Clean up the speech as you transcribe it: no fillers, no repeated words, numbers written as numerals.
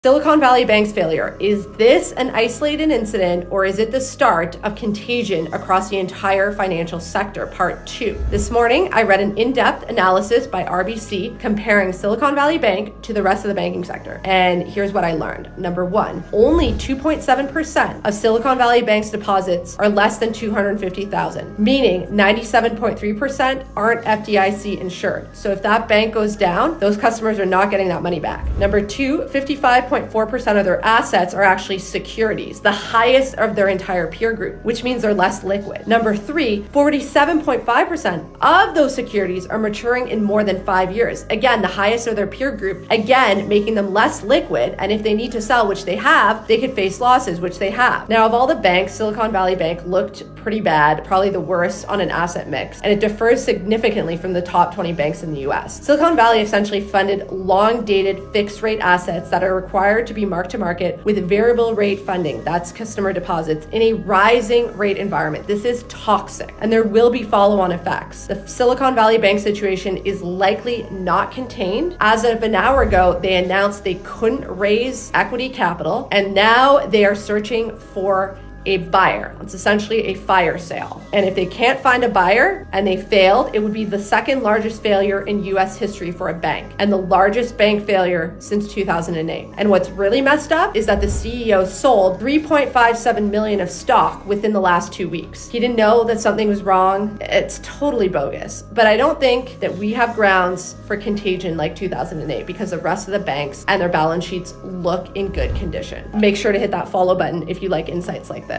Silicon Valley Bank's failure. Is this an isolated incident, or is it the start of contagion across the entire financial sector? Part 2. This morning, I read an in-depth analysis by RBC comparing Silicon Valley Bank to the rest of the banking sector. And here's what I learned. Number 1, only 2.7% of Silicon Valley Bank's deposits are less than $250,000, meaning 97.3% aren't FDIC insured. So if that bank goes down, those customers are not getting that money back. Number 2, 55.4% of their assets are actually securities, the highest of their entire peer group, which means they're less liquid. Number 3, 47.5% of those securities are maturing in more than 5 years. Again, the highest of their peer group, again, making them less liquid. And if they need to sell, which they have, they could face losses, which they have. Now, of all the banks, Silicon Valley Bank looked pretty bad, probably the worst on an asset mix, and it differs significantly from the top 20 banks in the US. Silicon Valley essentially funded long-dated fixed rate assets that are required to be marked to market with variable rate funding, that's customer deposits, in a rising rate environment. This is toxic, and there will be follow-on effects. The Silicon Valley Bank situation is likely not contained. As of an hour ago, they announced they couldn't raise equity capital, and now they are searching for a buyer. It's essentially a fire sale. And if they can't find a buyer and they failed, it would be the second largest failure in US history for a bank and the largest bank failure since 2008. And what's really messed up is that the CEO sold 3.57 million of stock within the last 2 weeks. He didn't know that something was wrong. It's totally bogus. But I don't think that we have grounds for contagion like 2008 because the rest of the banks and their balance sheets look in good condition. Make sure to hit that follow button if you like insights like this.